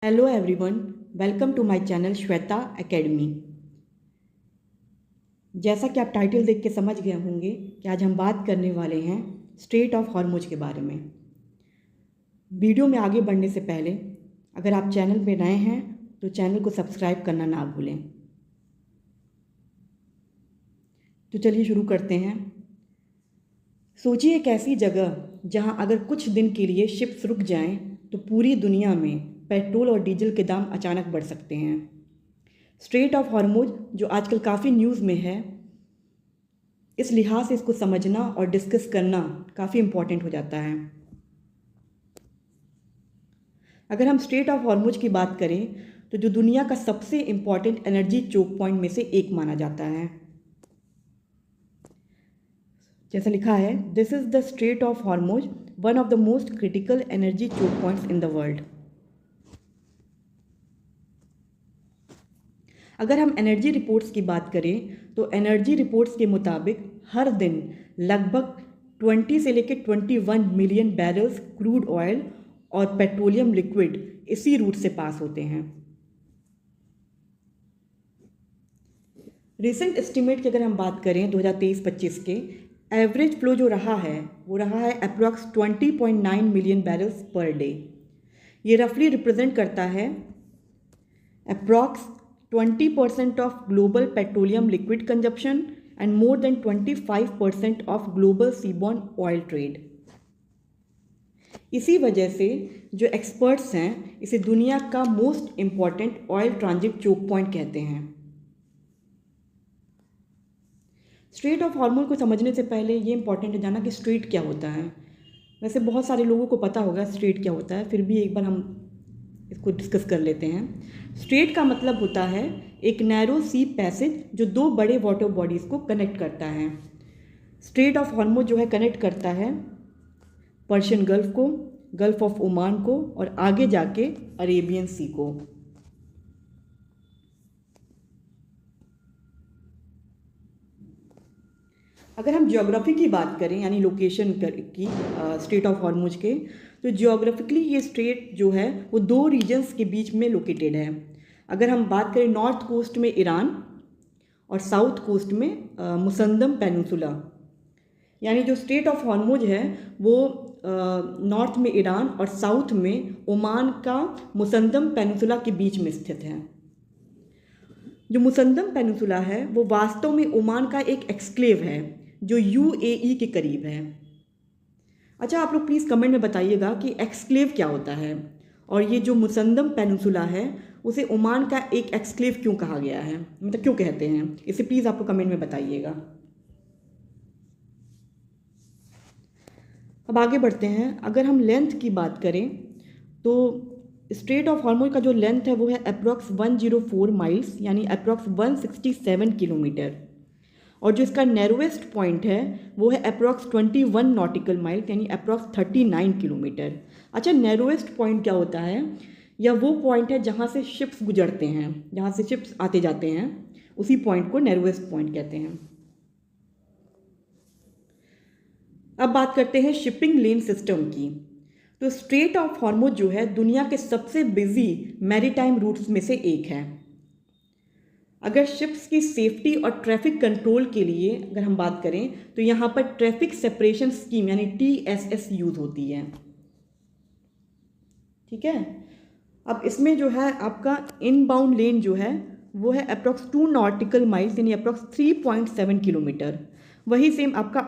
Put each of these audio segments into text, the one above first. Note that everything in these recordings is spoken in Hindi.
Hello everyone, welcome to my channel Shweta academy. जैसा कि आप टाइटल देख के समझ गए होंगे कि आज हम बात करने वाले हैं स्ट्रेट ऑफ हॉर्मुज के बारे में। वीडियो में आगे बढ़ने से पहले अगर आप चैनल पे नए हैं तो चैनल को सब्सक्राइब करना ना भूलें। तो चलिए शुरू करते हैं। सोचिए एक ऐसी जगह जहां अगर कुछ दिन के लिए शिप्स रुक जाएं तो पूरी दुनिया में पेट्रोल और डीजल के दाम अचानक बढ़ सकते हैं। स्ट्रेट ऑफ हॉर्मुज जो आजकल काफ़ी न्यूज़ में है, इस लिहाज से इसको समझना और डिस्कस करना काफ़ी इम्पॉर्टेंट हो जाता है। अगर हम स्ट्रेट ऑफ हॉर्मुज की बात करें तो जो दुनिया का सबसे इम्पॉर्टेंट एनर्जी चोक पॉइंट में से एक माना जाता है। जैसा लिखा है, this is the strait of Hormuz, one of the most critical energy choke points in the world. अगर हम एनर्जी रिपोर्ट्स की बात करें तो एनर्जी रिपोर्ट्स के मुताबिक हर दिन लगभग 20 से लेकर 21 मिलियन बैरल्स क्रूड ऑयल और पेट्रोलियम लिक्विड इसी रूट से पास होते हैं। रिसेंट एस्टिमेट की अगर हम बात करें 2023-25 के, एवरेज फ्लो जो रहा है वो रहा है approx 20.9 million barrels per day. ये रफली रिप्रेजेंट करता है approx 20% of global petroleum liquid consumption and more than 25% of global seaborne oil trade। इसी वजह से जो एक्सपर्ट्स हैं इसे दुनिया का most important oil transit choke point कहते हैं। स्ट्रेट ऑफ हॉर्मुज को समझने से पहले ये इंपॉर्टेंट है जानना कि स्ट्रेट क्या होता है। वैसे बहुत सारे लोगों को पता होगा स्ट्रेट क्या होता है, फिर भी एक बार हम इसको डिस्कस कर लेते हैं। स्ट्रेट का मतलब होता है एक नैरो सी पैसेज जो दो बड़े वाटर बॉडीज़ को कनेक्ट करता है। स्ट्रेट ऑफ हॉर्मुज जो है कनेक्ट करता है पर्शियन गल्फ को, गल्फ ऑफ ओमान को और आगे जाके अरेबियन सी को। अगर हम ज्योग्राफी की बात करें यानी लोकेशन की स्ट्रेट ऑफ हॉर्मुज के, तो जियोग्राफिकली ये स्ट्रेट जो है वो दो रीजन्स के बीच में लोकेटेड है। अगर हम बात करें नॉर्थ कोस्ट में ईरान और साउथ कोस्ट में मुसंदम पेनिनसुला, यानी जो स्ट्रेट ऑफ हॉर्मुज है वो नॉर्थ में ईरान और साउथ में ओमान का मुसंदम पेनिनसुला के बीच में स्थित है। जो मुसंदम पेनिनसुला है वो वास्तव में ओमान का एक एक्सक्लेव है जो यूएई के करीब है। अच्छा, आप लोग प्लीज़ कमेंट में बताइएगा कि एक्सक्लेव क्या होता है और ये जो मुसंदम पेनिनसुला है उसे ओमान का एक एक्सक्लेव क्यों कहा गया है, मतलब क्यों कहते हैं, इसे प्लीज़ आप लोग कमेंट में बताइएगा। अब आगे बढ़ते हैं। अगर हम लेंथ की बात करें तो स्ट्रेट ऑफ हॉर्मुज का जो लेंथ है वो है अप्रॉक्स 104 माइल्स यानी अप्रॉक्स 167 किलोमीटर, और जो इसका नैरोवेस्ट पॉइंट है वो है अप्रॉक्स 21 नॉटिकल माइल यानी अप्रॉक्स 39 किलोमीटर। अच्छा, नैरोवेस्ट पॉइंट क्या होता है? यह वो पॉइंट है जहाँ से शिप्स गुजरते हैं, जहाँ से शिप्स आते जाते हैं, उसी पॉइंट को नैरोवेस्ट पॉइंट कहते हैं। अब बात करते हैं शिपिंग लेन सिस्टम की। तो स्ट्रेट ऑफ हॉर्मुज जो है दुनिया के सबसे बिजी मैरीटाइम रूट्स में से एक है। अगर शिप्स की सेफ्टी और ट्रैफिक कंट्रोल के लिए अगर हम बात करें तो यहाँ पर ट्रैफिक सेपरेशन स्कीम यानी TSS यूज़ होती है। ठीक है। अब इसमें जो है आपका इनबाउंड लेन जो है वो है अप्रॉक्स 2 नॉटिकल माइल्स यानी अप्रॉक्स 3.7 किलोमीटर। वही सेम आपका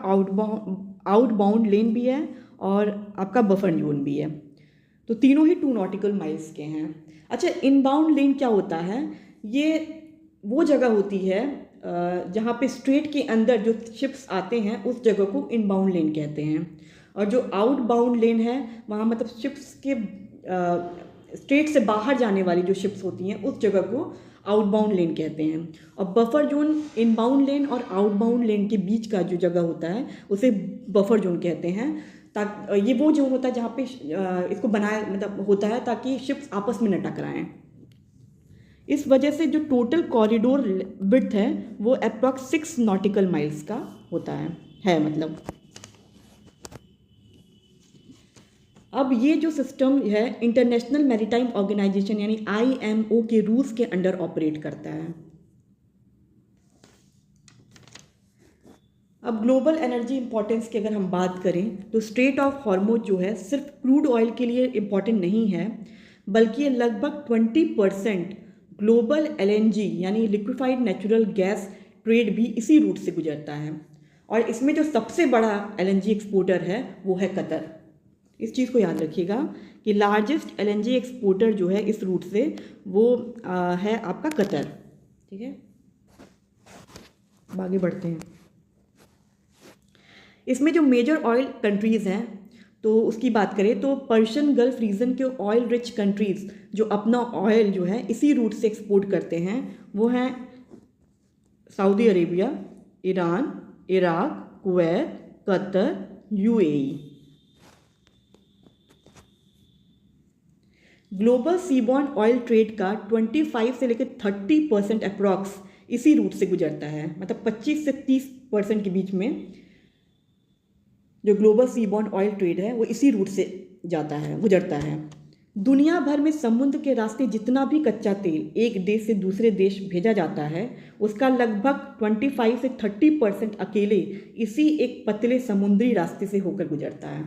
आउटबाउंड लेन भी है और आपका बफर जोन भी है, तो तीनों ही 2 नॉटिकल माइल्स के हैं। अच्छा, इनबाउंड लेन क्या होता है? ये वो जगह होती है जहाँ पे स्ट्रेट के अंदर जो शिप्स आते हैं उस जगह को इनबाउंड लेन कहते हैं, और जो आउटबाउंड लेन है वहाँ मतलब शिप्स के स्ट्रेट से बाहर जाने वाली जो शिप्स होती हैं उस जगह को आउटबाउंड लेन कहते हैं। और बफर जोन इनबाउंड लेन और आउटबाउंड लेन के बीच का जो जगह होता है उसे बफर जोन कहते हैं। ये वो जोन होता है जहाँ पे इसको बनाया मतलब होता है ताकि शिप्स आपस में न टकराएं। इस वजह से जो टोटल कॉरिडोर विड्थ है वो अप्रॉक्स 6 नॉटिकल माइल्स का होता है मतलब। अब ये जो सिस्टम है इंटरनेशनल मैरीटाइम ऑर्गेनाइजेशन यानी IMO के रूल्स के अंडर ऑपरेट करता है। अब ग्लोबल एनर्जी इंपॉर्टेंस की अगर हम बात करें तो स्ट्रेट ऑफ हॉर्मुज जो है सिर्फ क्रूड ऑयल के लिए इम्पॉर्टेंट नहीं है, बल्कि ये लगभग 20% ग्लोबल LNG यानी लिक्विफाइड नेचुरल गैस ट्रेड भी इसी रूट से गुजरता है। और इसमें जो सबसे बड़ा LNG एक्सपोर्टर है वो है कतर। इस चीज़ को याद रखिएगा कि लार्जेस्ट LNG एक्सपोर्टर जो है इस रूट से वो है आपका कतर। ठीक है, अब आगे बढ़ते हैं। इसमें जो मेजर ऑयल कंट्रीज़ हैं तो उसकी बात करें तो पर्शियन गल्फ रीजन के ऑयल रिच कंट्रीज़ जो अपना ऑयल जो है इसी रूट से एक्सपोर्ट करते हैं वो हैं Saudi Arabia, Iran, Iraq, Kuwait, Qatar, UAE। Global seaborne oil trade का 25 से लेकर 30% अप्रॉक्स इसी रूट से गुजरता है, मतलब 25 से 30% के बीच में जो ग्लोबल सीबॉर्न ऑयल ट्रेड है वो इसी रूट से जाता है, गुजरता है। दुनिया भर में समुद्र के रास्ते जितना भी कच्चा तेल एक देश से दूसरे देश भेजा जाता है उसका लगभग 25 से 30% अकेले इसी एक पतले समुद्री रास्ते से होकर गुजरता है।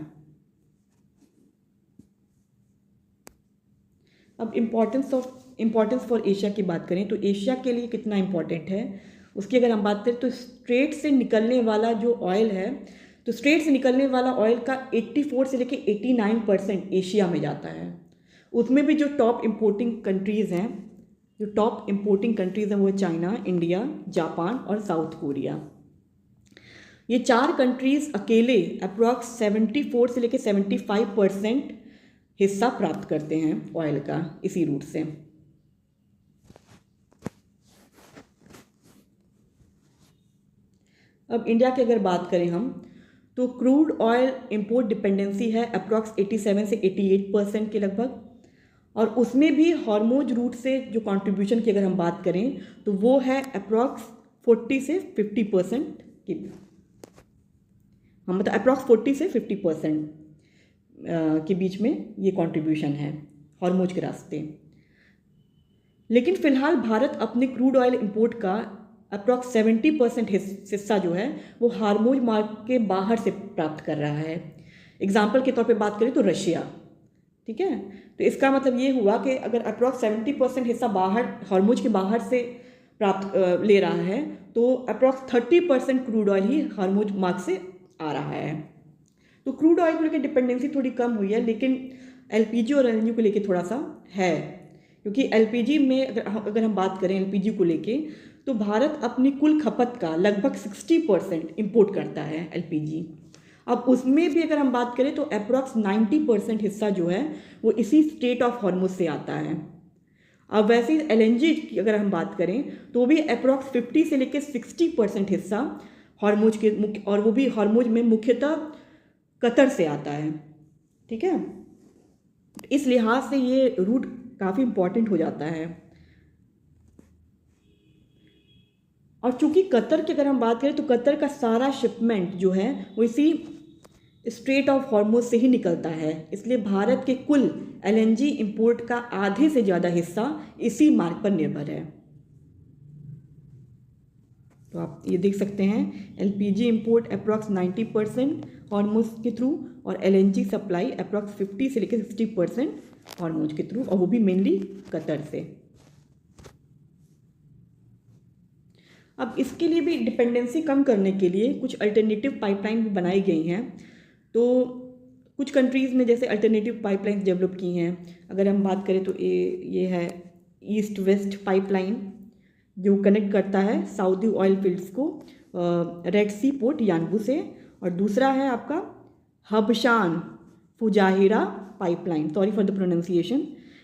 अब इम्पोर्टेंस फॉर एशिया की बात करें तो एशिया के लिए कितना इम्पोर्टेंट है उसकी अगर हम बात करें तो स्ट्रेट से निकलने वाला जो ऑयल है तो स्ट्रेट से निकलने वाला ऑयल का 84 से लेकर 89% एशिया में जाता है। उसमें भी जो टॉप इम्पोर्टिंग कंट्रीज़ हैं वो चाइना, इंडिया, जापान और साउथ कोरिया। ये 4 कंट्रीज़ अकेले अप्रॉक्स 74 से लेकर 75% हिस्सा प्राप्त करते हैं ऑयल का इसी रूट से। अब इंडिया की अगर बात करें हम तो क्रूड ऑयल इंपोर्ट डिपेंडेंसी है अप्रॉक्स 87 से 88% के लगभग, और उसमें भी हॉर्मोज रूट से जो कंट्रीब्यूशन की अगर हम बात करें तो वो है अप्रॉक्स 40 से 50% की, मतलब अप्रॉक्स 40 से 50% के बीच में ये कंट्रीब्यूशन है हॉर्मोज के रास्ते। लेकिन फ़िलहाल भारत अपने क्रूड ऑयल इंपोर्ट का अप्रॉक्स 70% हिस्सा जो है वो हॉर्मोज मार्ग के बाहर से प्राप्त कर रहा है। एग्जाम्पल के तौर पे बात करें तो रशिया, ठीक है, तो इसका मतलब ये हुआ कि अगर अप्रॉक्स 70% हिस्सा बाहर हॉर्मोज के बाहर से प्राप्त ले रहा है तो अप्रॉक्स 30% क्रूड ऑयल ही हॉर्मोज मार्ग से आ रहा है। तो क्रूड ऑयल को लेकर डिपेंडेंसी थोड़ी कम हुई है, लेकिन LPG और LNG को लेकर थोड़ा सा है, क्योंकि LPG में अगर हम बात करें LPG को लेके तो भारत अपनी कुल खपत का लगभग 60% इंपोर्ट करता है LPG। अब उसमें भी अगर हम बात करें तो अप्रॉक्स 90% हिस्सा जो है वो इसी स्ट्रेट ऑफ हॉर्मुज से आता है। अब वैसे ही LNG की अगर हम बात करें तो भी अप्रॉक्स 50 से लेकर 60% हिस्सा हॉर्मुज के और वो भी हॉर्मुज में मुख्यतः कतर से आता है। ठीक है, इस लिहाज से ये रूट काफ़ी इम्पॉर्टेंट हो जाता है। और चूंकि कतर की अगर हम बात करें तो कतर का सारा शिपमेंट जो है वो इसी स्ट्रेट ऑफ हॉर्मुज से ही निकलता है, इसलिए भारत के कुल LNG इंपोर्ट का आधे से ज़्यादा हिस्सा इसी मार्ग पर निर्भर है। तो आप ये देख सकते हैं LPG इंपोर्ट अप्रॉक्स 90% हॉर्मुज के थ्रू और LNG सप्लाई अप्रॉक्स 50 से लेकर 60% हॉर्मुज के थ्रू, और वो भी मेनली कतर से। अब इसके लिए भी डिपेंडेंसी कम करने के लिए कुछ अल्टरनेटिव पाइपलाइन भी बनाई गई हैं। तो कुछ कंट्रीज़ ने जैसे अल्टरनेटिव पाइपलाइन डेवलप की हैं। अगर हम बात करें तो ये है ईस्ट वेस्ट पाइपलाइन जो कनेक्ट करता है सऊदी ऑयल फील्ड्स को रेड सी पोर्ट यानबू से, और दूसरा है आपका Habshan Fujairah pipeline, sorry for the pronunciation,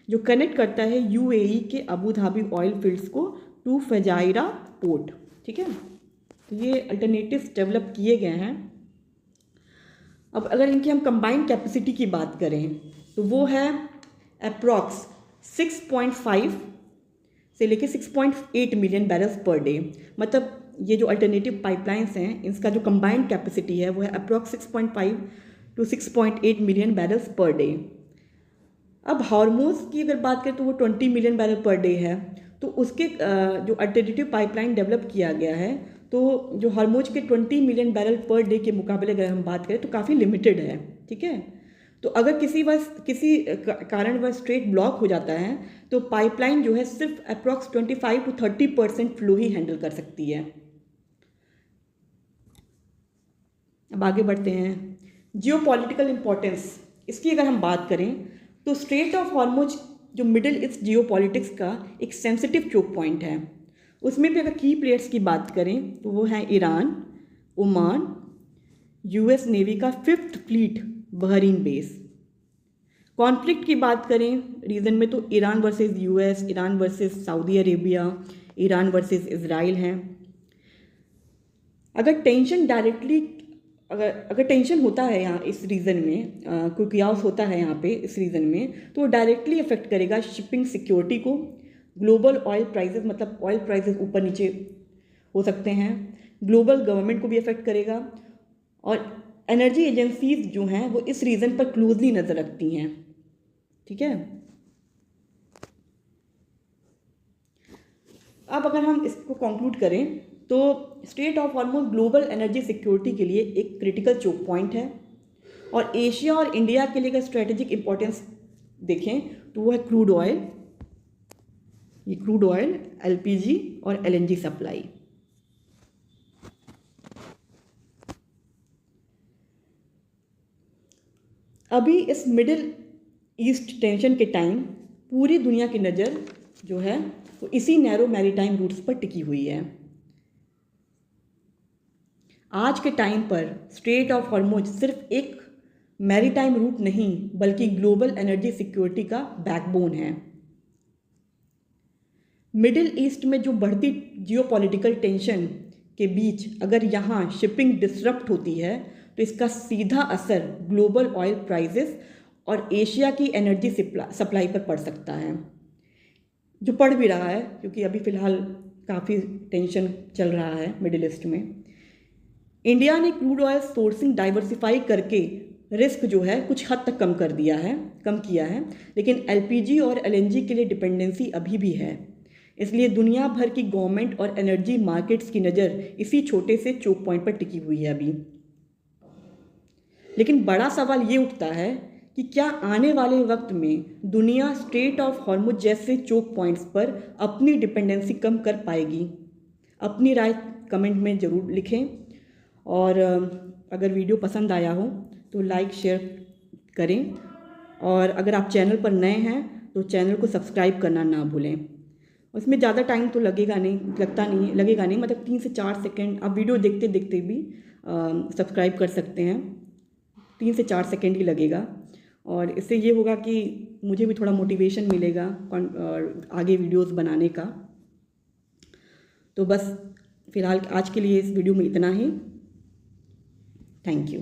जो कनेक्ट करता है UAE के अबू धाबी ऑयल फील्ड्स को टू फजाइरा पोर्ट। ठीक है, तो ये अल्टरनेटिव्स डेवलप किए गए हैं। अब अगर इनकी हम कंबाइंड कैपेसिटी की बात करें तो वो है अप्रॉक्स 6.5 से लेके 6.8 मिलियन बैरल्स पर डे। मतलब ये जो अल्टरनेटिव पाइपलाइंस हैं इसका जो कंबाइंड कैपेसिटी है वो है approx 6.5 to 6.8 million barrels per day. अब हार्मोज की अगर बात करें तो वो 20 मिलियन बैरल पर डे है। तो उसके जो अल्टरनेटिव पाइपलाइन डेवलप किया गया है, तो जो हार्मोज के 20 मिलियन बैरल पर डे के मुकाबले अगर हम बात करें तो काफ़ी लिमिटेड है, ठीक है। तो अगर किसी कारणवश स्ट्रेट ब्लॉक हो जाता है तो पाइपलाइन जो है सिर्फ approx 25 to 30% flow he handle कर सकती है। अब आगे बढ़ते हैं। जियोपॉलिटिकल इम्पोर्टेंस, इसकी अगर हम बात करें तो स्ट्रेट ऑफ हॉर्मुज जो मिडिल ईस्ट जियोपॉलिटिक्स का एक सेंसिटिव चोक पॉइंट है। उसमें भी अगर की प्लेयर्स की बात करें तो वो हैं ईरान, ओमान, यूएस नेवी का 5th fleet Bahrain base. Conflict की बात करें रीजन में तो Iran versus US, Iran versus Saudi Arabia, Iran versus Israel हैं। अगर टेंशन डायरेक्टली अगर टेंशन होता है यहाँ इस रीजन में, कोई क्यास होता है यहाँ पे इस रीजन में, तो डायरेक्टली अफेक्ट करेगा शिपिंग सिक्योरिटी को, ग्लोबल ऑयल प्राइसेस, मतलब ऑयल प्राइसेस ऊपर नीचे हो सकते हैं, ग्लोबल गवर्नमेंट को भी अफेक्ट करेगा, और एनर्जी एजेंसीज जो हैं वो इस रीजन पर क्लोजली नज़र रखती हैं, ठीक है। अब अगर हम इसको कंक्लूड करें तो straight of Hormuz global energy security के लिए एक क्रिटिकल चोक पॉइंट है, और एशिया और इंडिया के लिए अगर स्ट्रेटेजिक इंपॉर्टेंस देखें तो वो है क्रूड ऑयल, ये क्रूड ऑयल, एलपीजी और एलएनजी सप्लाई। अभी इस मिडिल ईस्ट टेंशन के टाइम पूरी दुनिया की नज़र जो है वो इसी नैरो मैरीटाइम रूट्स पर टिकी हुई है। आज के टाइम पर स्ट्रेट ऑफ हॉर्मुज सिर्फ एक मैरीटाइम रूट नहीं बल्कि ग्लोबल एनर्जी सिक्योरिटी का बैकबोन है। मिडिल ईस्ट में जो बढ़ती जियोपॉलिटिकल टेंशन के बीच अगर यहाँ शिपिंग डिसरप्ट होती है तो इसका सीधा असर ग्लोबल ऑयल प्राइसेस और एशिया की एनर्जी सप्लाई पर पड़ सकता है, जो पड़ भी रहा है क्योंकि अभी फ़िलहाल काफ़ी टेंशन चल रहा है मिडिल ईस्ट में। इंडिया ने क्रूड ऑयल सोर्सिंग डाइवर्सिफाई करके रिस्क जो है कुछ हद तक कम किया है, लेकिन एलपीजी और एलएनजी के लिए डिपेंडेंसी अभी भी है। इसलिए दुनिया भर की गवर्नमेंट और एनर्जी मार्केट्स की नज़र इसी छोटे से चोक पॉइंट पर टिकी हुई है अभी। लेकिन बड़ा सवाल ये उठता है कि क्या आने वाले वक्त में दुनिया स्ट्रेट ऑफ हॉर्मुज जैसे चोक पॉइंट्स पर अपनी डिपेंडेंसी कम कर पाएगी? अपनी राय कमेंट में ज़रूर लिखें, और अगर वीडियो पसंद आया हो तो लाइक शेयर करें, और अगर आप चैनल पर नए हैं तो चैनल को सब्सक्राइब करना ना भूलें। उसमें ज़्यादा टाइम तो लगेगा नहीं, मतलब 3 से 4 सेकंड आप वीडियो देखते देखते भी सब्सक्राइब कर सकते हैं। 3 से 4 सेकंड ही लगेगा, और इससे ये होगा कि मुझे भी थोड़ा मोटिवेशन मिलेगा और आगे वीडियोस बनाने का। तो बस फ़िलहाल आज के लिए इस वीडियो में इतना ही। Thank you.